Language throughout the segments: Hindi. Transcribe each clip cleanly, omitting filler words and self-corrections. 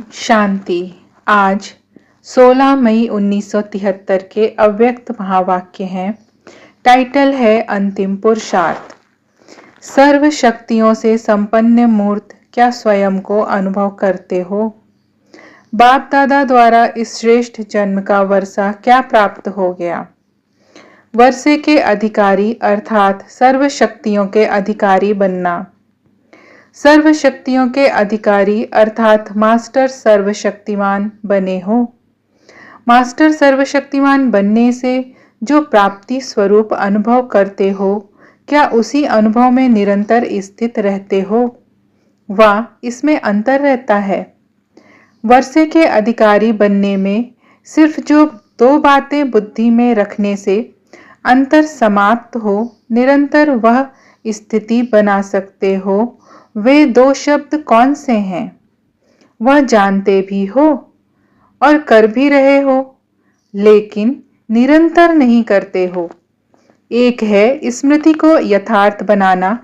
शांति। आज 16 मई 1973 के अव्यक्त महावाक्य हैं। टाइटल है अंतिम पुरुषार्थ। सर्व शक्तियों से संपन्न मूर्त क्या स्वयं को अनुभव करते हो? बाप दादा द्वारा इस श्रेष्ठ जन्म का वर्षा क्या प्राप्त हो गया? वर्षे के अधिकारी अर्थात सर्व शक्तियों के अधिकारी बनना। सर्व शक्तियों के अधिकारी अर्थात मास्टर सर्वशक्तिमान बने हो। मास्टर सर्वशक्तिमान बनने से जो प्राप्ति स्वरूप अनुभव करते हो, क्या उसी अनुभव में निरंतर स्थित रहते हो? वाह, इसमें अंतर रहता है। वर्षे के अधिकारी बनने में सिर्फ जो दो बातें बुद्धि में रखने से अंतर समाप्त हो, निरंतर वह स्थिति बना सकते हो, वे दो शब्द कौन से हैं? वह जानते भी हो और कर भी रहे हो, लेकिन निरंतर नहीं करते हो। एक है स्मृति को यथार्थ बनाना,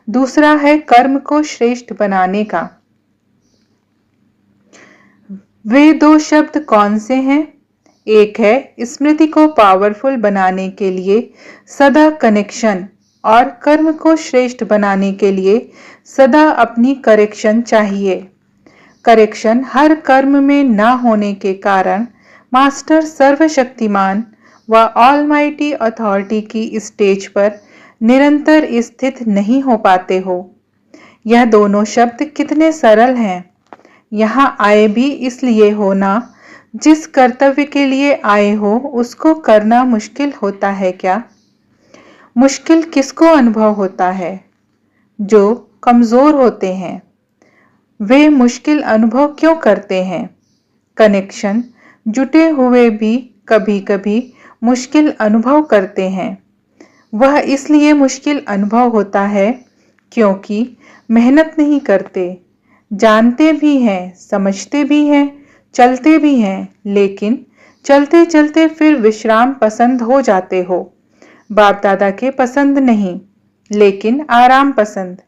दूसरा है कर्म को श्रेष्ठ बनाने का। वे दो शब्द कौन से हैं? एक है स्मृति को पावरफुल बनाने के लिए सदा कनेक्शन, और कर्म को श्रेष्ठ बनाने के लिए सदा अपनी करेक्शन चाहिए। करेक्शन हर कर्म में ना होने के कारण मास्टर सर्वशक्तिमान व ऑलमाइटी अथॉरिटी की स्टेज पर निरंतर स्थित नहीं हो पाते हो। यह दोनों शब्द कितने सरल हैं। यहाँ आए भी इसलिए हो ना, जिस कर्तव्य के लिए आए हो उसको करना मुश्किल होता है क्या? मुश्किल किसको अनुभव होता है? जो कमजोर होते हैं। वे मुश्किल अनुभव क्यों करते हैं? कनेक्शन जुटे हुए भी कभी कभी मुश्किल अनुभव करते हैं। वह इसलिए मुश्किल अनुभव होता है क्योंकि मेहनत नहीं करते। जानते भी हैं, समझते भी हैं, चलते भी हैं, लेकिन चलते चलते फिर विश्राम पसंद हो जाते हो। बाप दादा के पसंद नहीं, लेकिन आराम पसंद।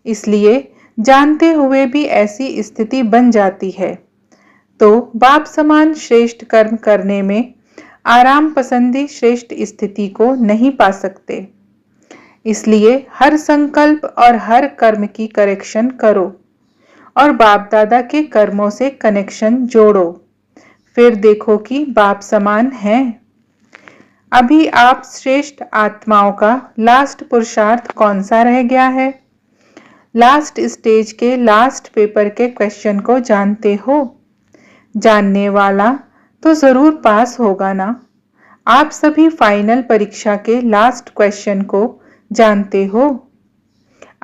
इसलिए जानते हुए भी ऐसी स्थिति बन जाती है, तो बाप समान श्रेष्ठ कर्म करने में आराम पसंदी श्रेष्ठ स्थिति को नहीं पा सकते। इसलिए हर संकल्प और हर कर्म की करेक्शन करो और बाप दादा के कर्मों से कनेक्शन जोड़ो, फिर देखो कि बाप समान हैं। अभी आप श्रेष्ठ आत्माओं का लास्ट पुरुषार्थ कौन सा रह गया है? लास्ट स्टेज के लास्ट पेपर के क्वेश्चन को जानते हो? जानने वाला तो जरूर पास होगा ना। आप सभी फाइनल परीक्षा के लास्ट क्वेश्चन को जानते हो।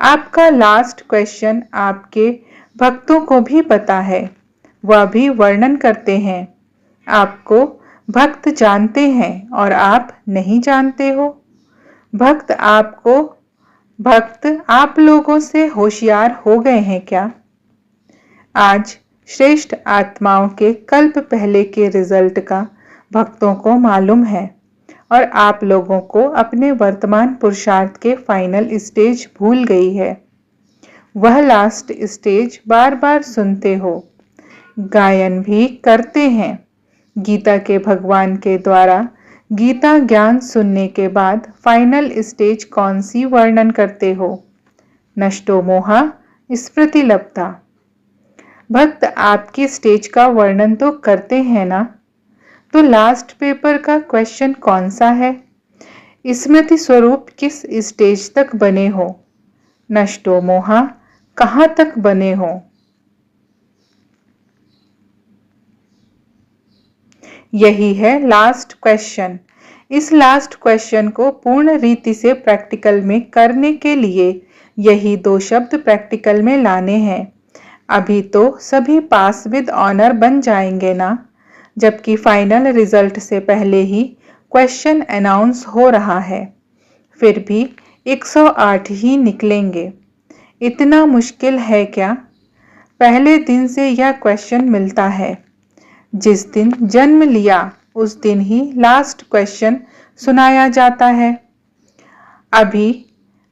आपका लास्ट क्वेश्चन आपके भक्तों को भी पता है, वह भी वर्णन करते हैं। आपको भक्त जानते हैं और आप नहीं जानते हो। भक्त आप लोगों से होशियार हो गए हैं क्या? आज श्रेष्ठ आत्माओं के कल्प पहले के रिजल्ट का भक्तों को मालूम है और आप लोगों को अपने वर्तमान पुरुषार्थ के फाइनल स्टेज भूल गई है। वह लास्ट स्टेज बार बार सुनते हो, गायन भी करते हैं। गीता के भगवान के द्वारा गीता ज्ञान सुनने के बाद फाइनल स्टेज कौन सी वर्णन करते हो? नष्टो मोहा स्मृति लब्धा। भक्त आपकी स्टेज का वर्णन तो करते हैं ना, तो लास्ट पेपर का क्वेश्चन कौन सा है? स्मृति स्वरूप किस स्टेज तक बने हो? नष्टो मोहा कहाँ तक बने हो? यही है लास्ट क्वेश्चन। इस लास्ट क्वेश्चन को पूर्ण रीति से प्रैक्टिकल में करने के लिए यही दो शब्द प्रैक्टिकल में लाने हैं। अभी तो सभी पास विद ऑनर बन जाएंगे ना, जबकि फाइनल रिजल्ट से पहले ही क्वेश्चन अनाउंस हो रहा है। फिर भी 108 ही निकलेंगे। इतना मुश्किल है क्या? पहले दिन से यह क्वेश्चन मिलता है। जिस दिन जन्म लिया उस दिन ही लास्ट क्वेश्चन सुनाया जाता है। अभी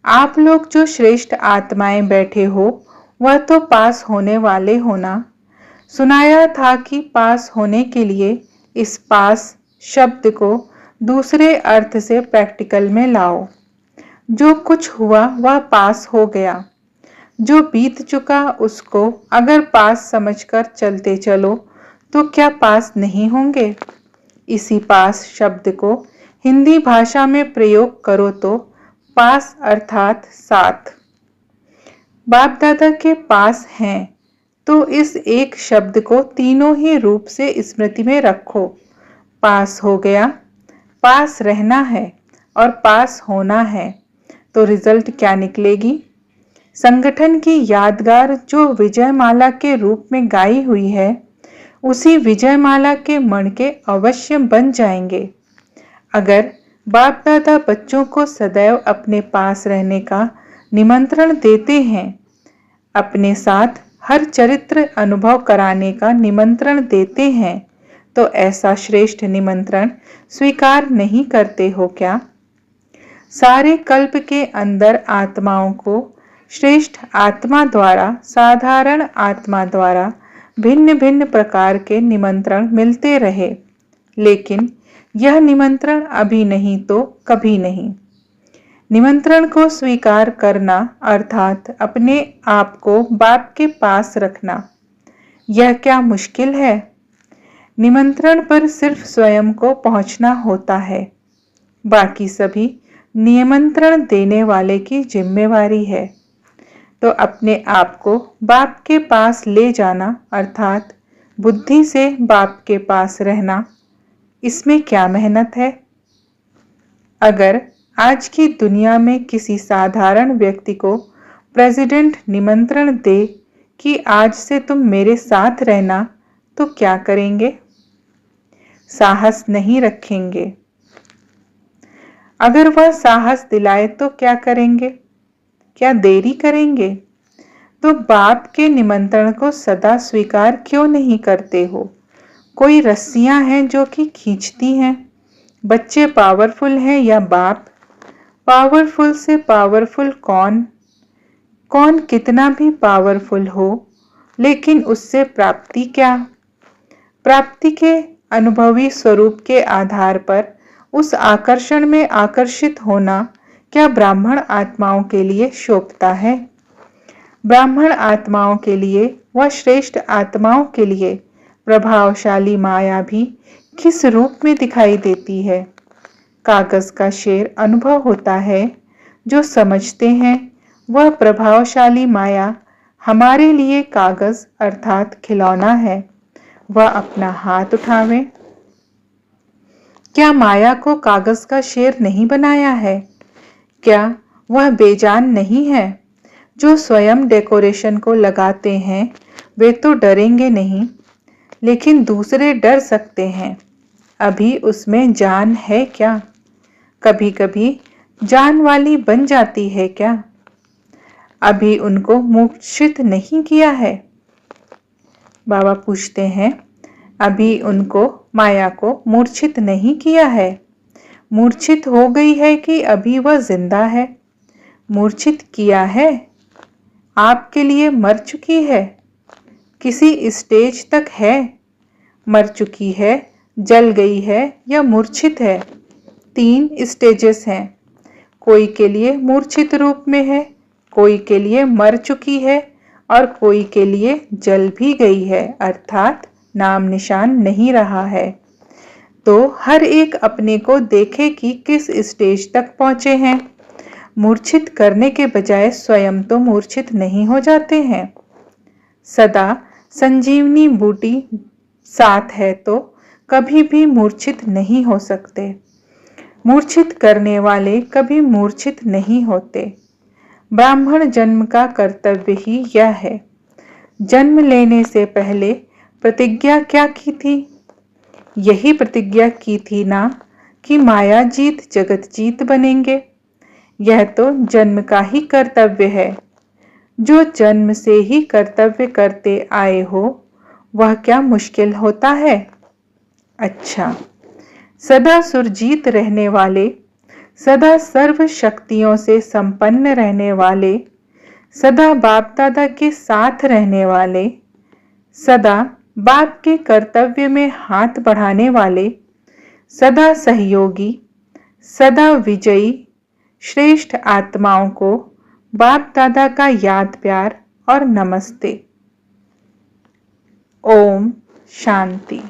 आप लोग जो श्रेष्ठ आत्माएं बैठे हो, वह तो पास होने वाले हो ना। सुनाया था कि पास होने के लिए इस पास शब्द को दूसरे अर्थ से प्रैक्टिकल में लाओ। जो कुछ हुआ वह पास हो गया। जो बीत चुका उसको अगर पास समझकर चलते चलो तो क्या पास नहीं होंगे? इसी पास शब्द को हिंदी भाषा में प्रयोग करो तो पास अर्थात साथ। बाप दादा के पास हैं तो इस एक शब्द को तीनों ही रूप से स्मृति में रखो। पास हो गया, पास रहना है और पास होना है। तो रिजल्ट क्या निकलेगी? संगठन की यादगार जो विजयमाला के रूप में गाई हुई है उसी विजयमाला के मणके अवश्य बन जाएंगे। अगर बाप दादा बच्चों को सदैव अपने पास रहने का निमंत्रण देते हैं, अपने साथ हर चरित्र अनुभव कराने का निमंत्रण देते हैं, तो ऐसा श्रेष्ठ निमंत्रण स्वीकार नहीं करते हो क्या? सारे कल्प के अंदर आत्माओं को श्रेष्ठ आत्मा द्वारा, साधारण आत्मा द्वारा भिन्न भिन्न प्रकार के निमंत्रण मिलते रहे, लेकिन यह निमंत्रण अभी नहीं तो कभी नहीं। निमंत्रण को स्वीकार करना अर्थात अपने आप को बाप के पास रखना, यह क्या मुश्किल है? निमंत्रण पर सिर्फ स्वयं को पहुंचना होता है, बाकी सभी निमंत्रण देने वाले की जिम्मेवारी है। तो अपने आप को बाप के पास ले जाना अर्थात बुद्धि से बाप के पास रहना, इसमें क्या मेहनत है? अगर आज की दुनिया में किसी साधारण व्यक्ति को प्रेसिडेंट निमंत्रण दे कि आज से तुम मेरे साथ रहना, तो क्या करेंगे? साहस नहीं रखेंगे। अगर वह साहस दिलाए तो क्या करेंगे? क्या देरी करेंगे? तो बाप के निमंत्रण को सदा स्वीकार क्यों नहीं करते हो? कोई रस्सियां हैं जो कि खींचती हैं। बच्चे पावरफुल हैं या बाप? पावरफुल से पावरफुल कौन? कौन कितना भी पावरफुल हो, लेकिन उससे प्राप्ति क्या? प्राप्ति के अनुभवी स्वरूप के आधार पर उस आकर्षण में आकर्षित होना क्या ब्राह्मण आत्माओं के लिए शोभता है? ब्राह्मण आत्माओं के लिए व श्रेष्ठ आत्माओं के लिए प्रभावशाली माया भी किस रूप में दिखाई देती है? कागज का शेर अनुभव होता है। जो समझते हैं वह प्रभावशाली माया हमारे लिए कागज अर्थात खिलौना है, वह अपना हाथ उठावे। क्या माया को कागज का शेर नहीं बनाया है? क्या वह बेजान नहीं है? जो स्वयं डेकोरेशन को लगाते हैं वे तो डरेंगे नहीं, लेकिन दूसरे डर सकते हैं। अभी उसमें जान है क्या? कभी कभी जान वाली बन जाती है क्या? अभी उनको मूर्छित नहीं किया है? बाबा पूछते हैं, अभी उनको माया को मूर्छित नहीं किया है? मूर्छित हो गई है कि अभी वह जिंदा है? मूर्छित किया है? आपके लिए मर चुकी है? किसी स्टेज तक है? मर चुकी है, जल गई है या मूर्छित है? 3 स्टेजेस हैं। कोई के लिए मूर्छित रूप में है, कोई के लिए मर चुकी है और कोई के लिए जल भी गई है, अर्थात नाम निशान नहीं रहा है। तो हर एक अपने को देखे कि किस स्टेज तक पहुंचे हैं। मूर्छित करने के बजाय स्वयं तो मूर्छित नहीं हो जाते हैं। सदा संजीवनी बूटी साथ है तो कभी भी मूर्छित नहीं हो सकते। मूर्छित करने वाले कभी मूर्छित नहीं होते। ब्राह्मण जन्म का कर्तव्य ही यह है। जन्म लेने से पहले प्रतिज्ञा क्या की थी? यही प्रतिज्ञा की थी ना कि माया जीत जगत जीत बनेंगे। यह तो जन्म का ही कर्तव्य है। जो जन्म से ही कर्तव्य करते आए हो वह क्या मुश्किल होता है? अच्छा, सदा सुरजीत रहने वाले, सदा सर्व शक्तियों से संपन्न रहने वाले, सदा बाप दादा के साथ रहने वाले, सदा बाप के कर्तव्य में हाथ बढ़ाने वाले, सदा सहयोगी, सदा विजयी श्रेष्ठ आत्माओं को बाप दादा का याद प्यार और नमस्ते। ओम शांति।